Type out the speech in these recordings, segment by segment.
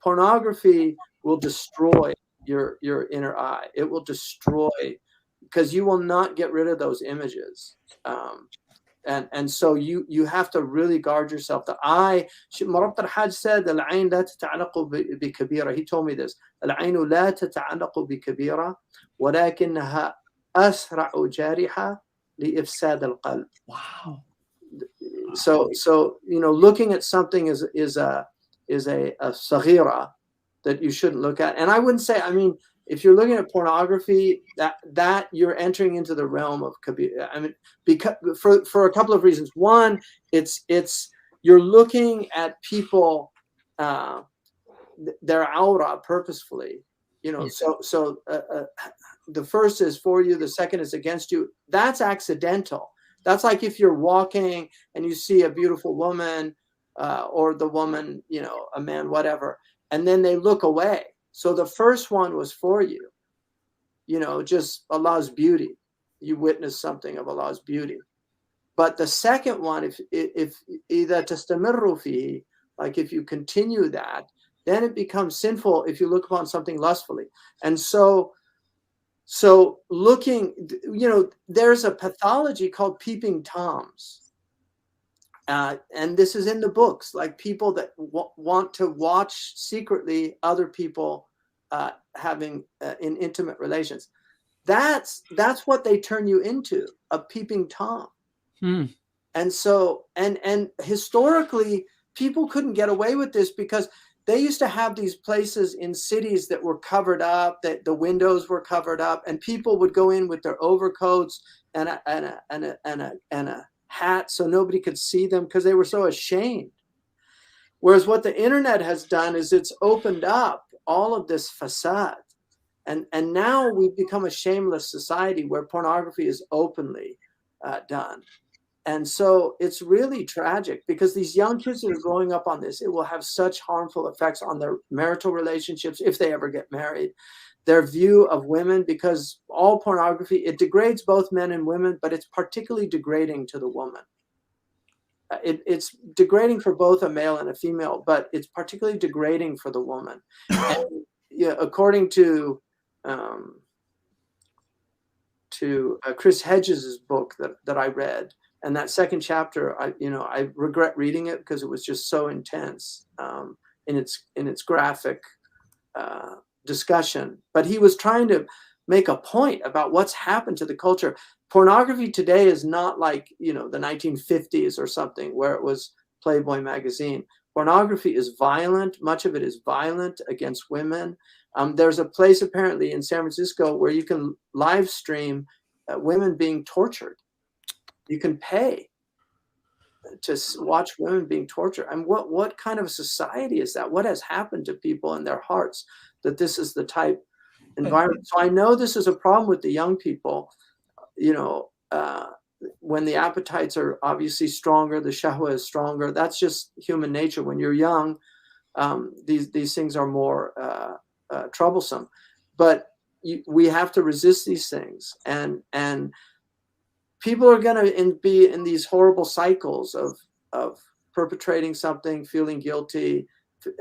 pornography will destroy your inner eye. It will destroy, because you will not get rid of those images. And so you have to really guard yourself. The eye, Murabit al-Hajj said, العين لا تتعلق بكبيرة. He told me this. العين لا تتعلق بكبيرة ولكنها أسرع جارحة لإفساد القلب. Wow. So looking at something is a saghira that you shouldn't look at. And I wouldn't say, I mean, if you're looking at pornography, that you're entering into the realm of kabir. I mean, because for a couple of reasons. One, it's you're looking at people, their aura purposefully. So the first is for you, the second is against you. That's accidental. That's like if you're walking and you see a beautiful woman, or the woman, a man, whatever, and then they look away. So the first one was for you, just Allah's beauty. You witnessed something of Allah's beauty. But the second one, if إِذَا تَسْتَمِرُّ فِيهِ, like if you continue that, then it becomes sinful if you look upon something lustfully. And so looking, there's a pathology called peeping Toms. And this is in the books, like people that want to watch secretly other people having in intimate relations. That's what they turn you into, a peeping Tom. And so, and historically, people couldn't get away with this because they used to have these places in cities that were covered up, that the windows were covered up, and people would go in with their overcoats and a hat so nobody could see them because they were so ashamed. Whereas what the internet has done is it's opened up all of this facade. And now we've become a shameless society where pornography is openly done. And so it's really tragic because these young kids that are growing up on this, it will have such harmful effects on their marital relationships if they ever get married, their view of women, because all pornography, it degrades both men and women, but it's particularly degrading to the woman. It's degrading for both a male and a female, but it's particularly degrading for the woman. And, according to Chris Hedges' book that I read, and that second chapter, I regret reading it because it was just so intense in its graphic discussion. But he was trying to make a point about what's happened to the culture. Pornography today is not like the 1950s or something where it was Playboy magazine. Pornography is violent. Much of it is violent against women. There's a place apparently in San Francisco where you can live stream women being tortured. You can pay to watch women being tortured. And what kind of a society is that? What has happened to people in their hearts that this is the type environment? So I know this is a problem with the young people. When the appetites are obviously stronger, the shahwa is stronger. That's just human nature. When you're young, these things are more troublesome. But we have to resist these things, and people are going to be in these horrible cycles of perpetrating something, feeling guilty,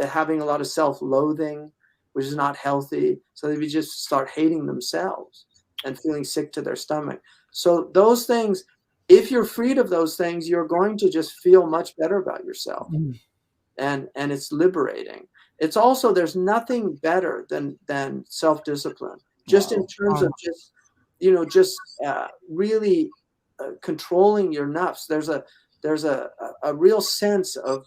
having a lot of self-loathing, which is not healthy. So they just start hating themselves and feeling sick to their stomach. So those things, if you're freed of those things, you're going to just feel much better about yourself. And it's liberating. It's also, there's nothing better than self-discipline, just in terms of just really controlling your nafs. There's a real sense of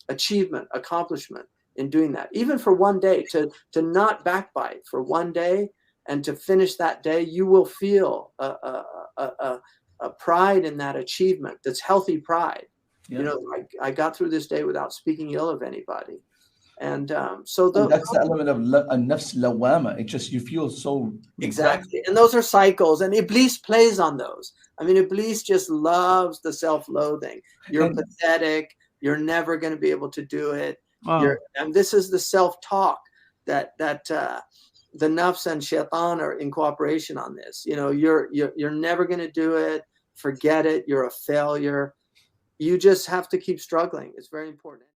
achievement, accomplishment in doing that. Even for one day, to not backbite for one day and to finish that day, you will feel a pride in that achievement. That's healthy pride. Yeah. I got through this day without speaking ill of anybody. And so that's the element of nafs lawama. It just, you feel so exactly. And those are cycles, and Iblis plays on those. I mean, Iblis just loves the self-loathing. You're pathetic. You're never going to be able to do it. Wow. And this is the self-talk that the nafs and shaitan are in cooperation on this. You're never going to do it. Forget it. You're a failure. You just have to keep struggling. It's very important.